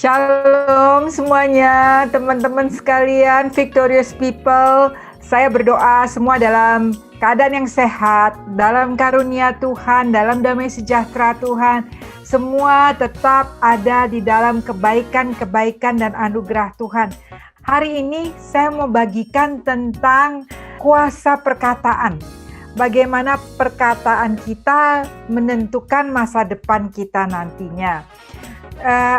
Shalom semuanya, teman-teman sekalian, Victorious People. Saya berdoa semua dalam keadaan yang sehat, dalam karunia Tuhan, dalam damai sejahtera Tuhan. Semua tetap ada di dalam kebaikan-kebaikan dan anugerah Tuhan. Hari ini saya mau bagikan tentang kuasa perkataan. Bagaimana perkataan kita menentukan masa depan kita nantinya.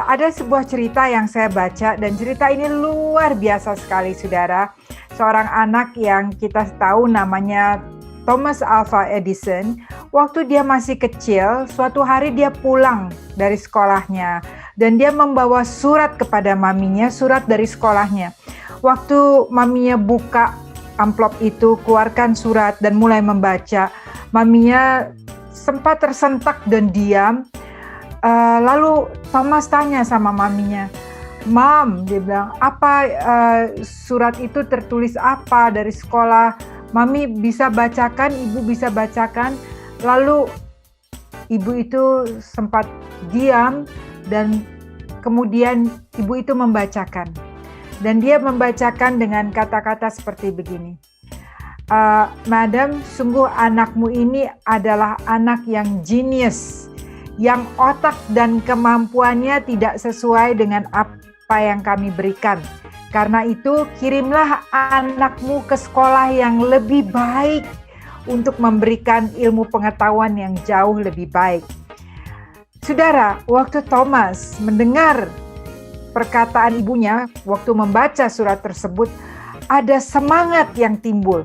Ada sebuah cerita yang saya baca dan cerita ini luar biasa sekali, saudara. Seorang anak yang kita tahu namanya Thomas Alva Edison. Waktu dia masih kecil, suatu hari dia pulang dari sekolahnya dan dia membawa surat kepada maminya, surat dari sekolahnya. Waktu maminya buka amplop itu, keluarkan surat dan mulai membaca, maminya sempat tersentak dan diam. Lalu Thomas tanya sama maminya, "Mam," dia bilang, "apa surat itu tertulis apa dari sekolah? Mami bisa bacakan, ibu bisa bacakan?" Lalu ibu itu sempat diam dan kemudian ibu itu membacakan. Dan dia membacakan dengan kata-kata seperti begini, "Madam, sungguh anakmu ini adalah anak yang genius, yang otak dan kemampuannya tidak sesuai dengan apa yang kami berikan. Karena itu, kirimlah anakmu ke sekolah yang lebih baik untuk memberikan ilmu pengetahuan yang jauh lebih baik." Saudara, waktu Thomas mendengar perkataan ibunya, waktu membaca surat tersebut, ada semangat yang timbul.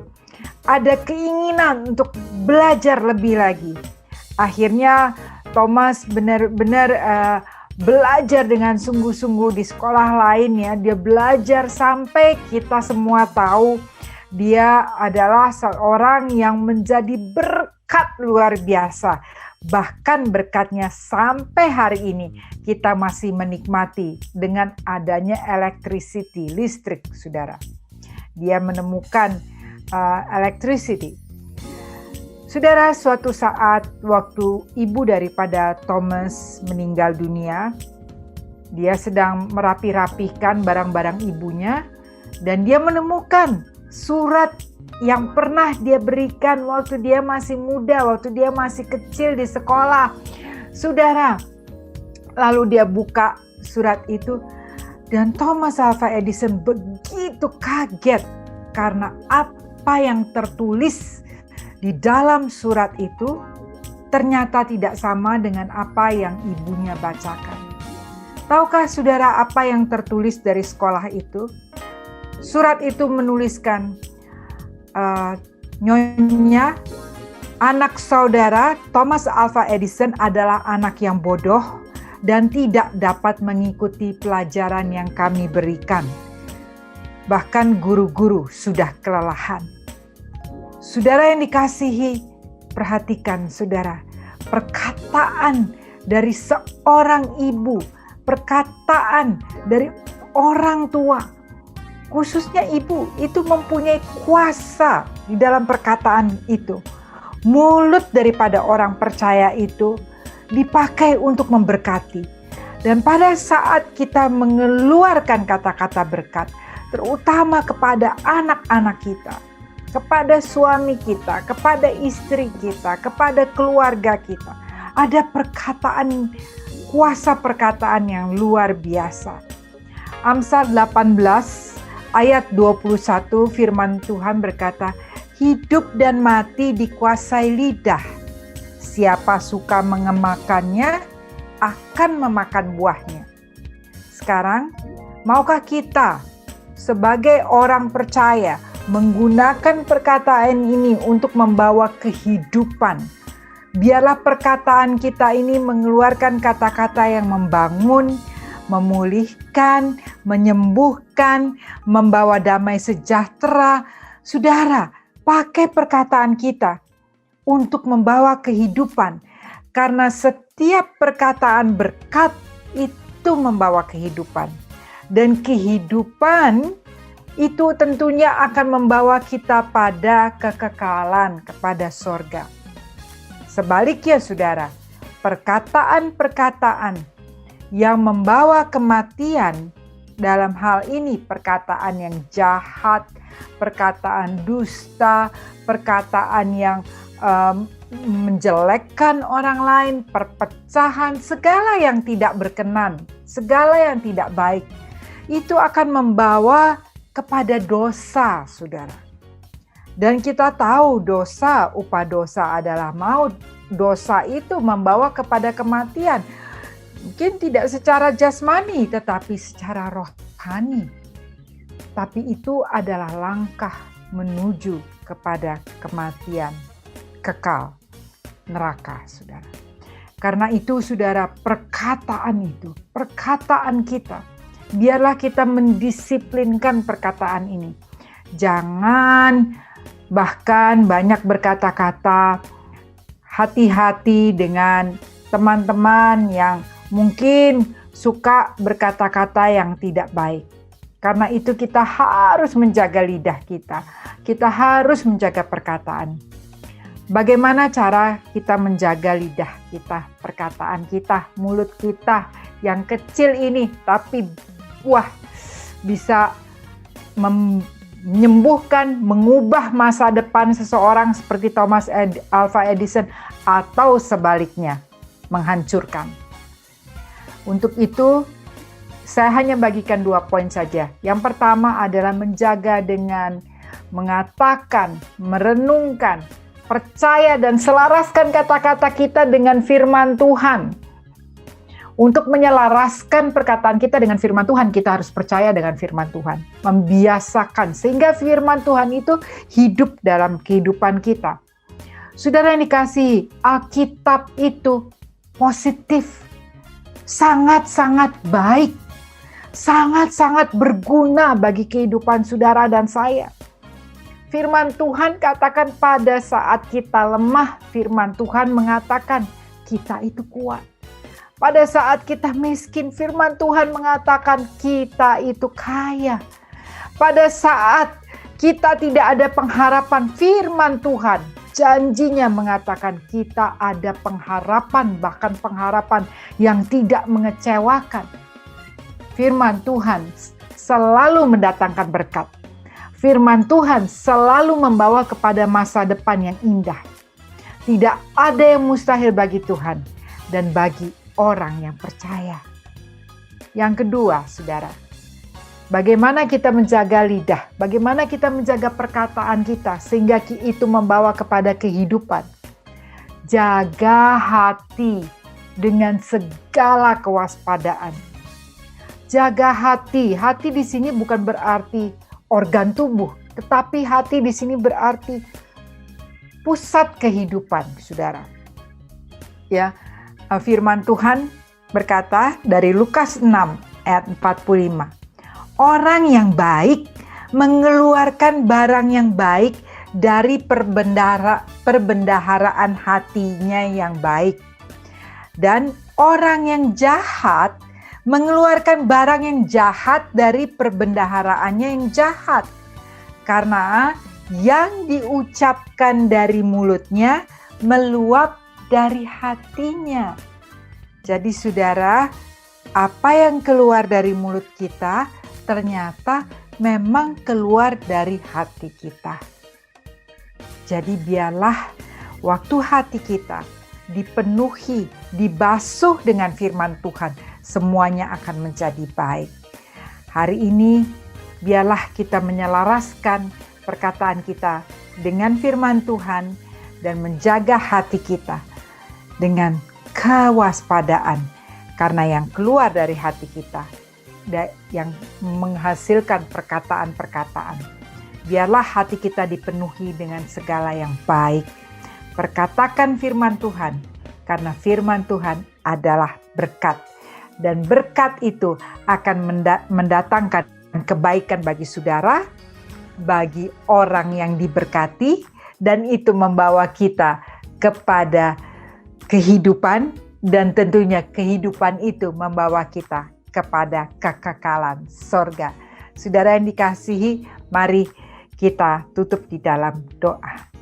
Ada keinginan untuk belajar lebih lagi. Akhirnya Thomas benar-benar belajar dengan sungguh-sungguh di sekolah lain ya. Dia belajar sampai kita semua tahu dia adalah seorang yang menjadi berkat luar biasa. Bahkan berkatnya sampai hari ini kita masih menikmati dengan adanya listrik, saudara. Dia menemukan electricity. Saudara, suatu saat waktu ibu daripada Thomas meninggal dunia, dia sedang merapi-rapihkan barang-barang ibunya dan dia menemukan surat yang pernah dia berikan waktu dia masih muda, waktu dia masih kecil di sekolah. Saudara, lalu dia buka surat itu dan Thomas Alva Edison begitu kaget karena apa yang tertulis di dalam surat itu ternyata tidak sama dengan apa yang ibunya bacakan. Tahukah saudara apa yang tertulis dari sekolah itu? Surat itu menuliskan, "Nyonya, anak saudara Thomas Alva Edison adalah anak yang bodoh dan tidak dapat mengikuti pelajaran yang kami berikan. Bahkan guru-guru sudah kelelahan." Saudara yang dikasihi, perhatikan saudara, perkataan dari seorang ibu, perkataan dari orang tua, khususnya ibu, itu mempunyai kuasa di dalam perkataan itu. Mulut daripada orang percaya itu dipakai untuk memberkati. Dan pada saat kita mengeluarkan kata-kata berkat, terutama kepada anak-anak kita, kepada suami kita, kepada istri kita, kepada keluarga kita, ada perkataan, kuasa perkataan yang luar biasa. Amsal 18 ayat 21 firman Tuhan berkata, "Hidup dan mati dikuasai lidah. Siapa suka mengemakannya akan memakan buahnya." Sekarang, maukah kita sebagai orang percaya menggunakan perkataan ini untuk membawa kehidupan? Biarlah perkataan kita ini mengeluarkan kata-kata yang membangun, memulihkan, menyembuhkan, membawa damai sejahtera. Saudara, pakai perkataan kita untuk membawa kehidupan. Karena setiap perkataan berkat itu membawa kehidupan. Dan kehidupan itu tentunya akan membawa kita pada kekekalan, kepada sorga. Sebaliknya saudara, perkataan-perkataan yang membawa kematian, dalam hal ini perkataan yang jahat, perkataan dusta, perkataan yang menjelekkan orang lain, perpecahan, segala yang tidak berkenan, segala yang tidak baik, itu akan membawa kepada dosa, saudara. Dan kita tahu dosa, upah dosa adalah maut. Dosa itu membawa kepada kematian. Mungkin tidak secara jasmani, tetapi secara rohani. Tapi itu adalah langkah menuju kepada kematian kekal, neraka, saudara. Karena itu, saudara, perkataan kita, biarlah kita mendisiplinkan perkataan ini. Jangan bahkan banyak berkata-kata, hati-hati dengan teman-teman yang mungkin suka berkata-kata yang tidak baik. Karena itu kita harus menjaga lidah kita. Kita harus menjaga perkataan. Bagaimana cara kita menjaga lidah kita, perkataan kita, mulut kita yang kecil ini, tapi bisa menyembuhkan, mengubah masa depan seseorang seperti Thomas Alva Edison, atau sebaliknya, menghancurkan. Untuk itu, saya hanya bagikan 2 poin saja. Yang pertama adalah menjaga dengan mengatakan, merenungkan, percaya dan selaraskan kata-kata kita dengan firman Tuhan. Untuk menyelaraskan perkataan kita dengan firman Tuhan, kita harus percaya dengan firman Tuhan. Membiasakan sehingga firman Tuhan itu hidup dalam kehidupan kita. Saudara yang dikasihi, Alkitab itu positif, sangat-sangat baik, sangat-sangat berguna bagi kehidupan saudara dan saya. Firman Tuhan katakan pada saat kita lemah, firman Tuhan mengatakan kita itu kuat. Pada saat kita miskin, firman Tuhan mengatakan kita itu kaya. Pada saat kita tidak ada pengharapan, firman Tuhan janjinya mengatakan kita ada pengharapan, bahkan pengharapan yang tidak mengecewakan. Firman Tuhan selalu mendatangkan berkat. Firman Tuhan selalu membawa kepada masa depan yang indah. Tidak ada yang mustahil bagi Tuhan dan bagi orang yang percaya. Yang kedua, saudara, bagaimana kita menjaga lidah, bagaimana kita menjaga perkataan kita sehingga itu membawa kepada kehidupan. Jaga hati dengan segala kewaspadaan. Jaga hati. Hati di sini bukan berarti organ tubuh, tetapi hati di sini berarti pusat kehidupan, saudara. Ya, firman Tuhan berkata dari Lukas 6 ayat 45. Orang yang baik mengeluarkan barang yang baik dari perbendaharaan hatinya yang baik. Dan orang yang jahat mengeluarkan barang yang jahat dari perbendaharaannya yang jahat. Karena yang diucapkan dari mulutnya meluap dari hatinya. Jadi saudara, apa yang keluar dari mulut kita ternyata memang keluar dari hati kita. Jadi biarlah waktu hati kita dipenuhi, dibasuh dengan firman Tuhan, semuanya akan menjadi baik. Hari ini biarlah kita menyelaraskan perkataan kita dengan firman Tuhan dan menjaga hati kita dengan kewaspadaan, karena yang keluar dari hati kita yang menghasilkan perkataan-perkataan. Biarlah hati kita dipenuhi dengan segala yang baik. Perkatakan firman Tuhan, karena firman Tuhan adalah berkat. Dan berkat itu akan mendatangkan kebaikan bagi saudara, bagi orang yang diberkati, dan itu membawa kita kepada kehidupan, dan tentunya kehidupan itu membawa kita kepada kekekalan sorga. Saudara yang dikasihi, mari kita tutup di dalam doa.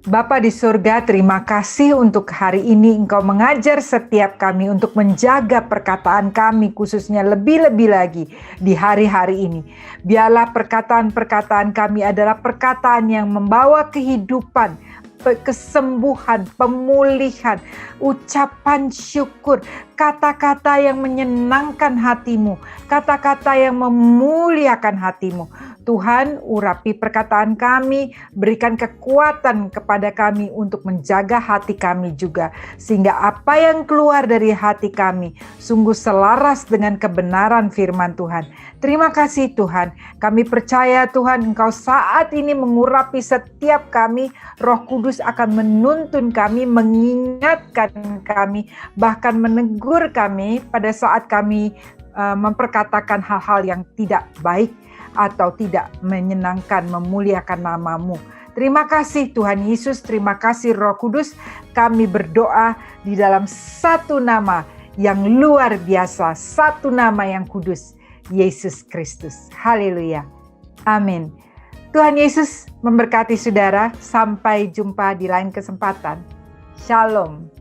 Bapa di surga, terima kasih untuk hari ini Engkau mengajar setiap kami untuk menjaga perkataan kami, khususnya lebih-lebih lagi di hari-hari ini. Biarlah perkataan-perkataan kami adalah perkataan yang membawa kehidupan, kesembuhan, pemulihan, ucapan syukur, kata-kata yang menyenangkan hatimu, kata-kata yang memuliakan hatimu. Tuhan, urapi perkataan kami, berikan kekuatan kepada kami untuk menjaga hati kami juga, sehingga apa yang keluar dari hati kami sungguh selaras dengan kebenaran firman Tuhan. Terima kasih Tuhan, kami percaya Tuhan Engkau saat ini mengurapi setiap kami, Roh Kudus akan menuntun kami, mengingatkan kami, bahkan menegur kami pada saat kami memperkatakan hal-hal yang tidak baik atau tidak menyenangkan, memuliakan nama-Mu. Terima kasih Tuhan Yesus, terima kasih Roh Kudus. Kami berdoa di dalam satu nama yang luar biasa, satu nama yang kudus, Yesus Kristus. Haleluya. Amin. Tuhan Yesus memberkati saudara. Sampai jumpa di lain kesempatan. Shalom.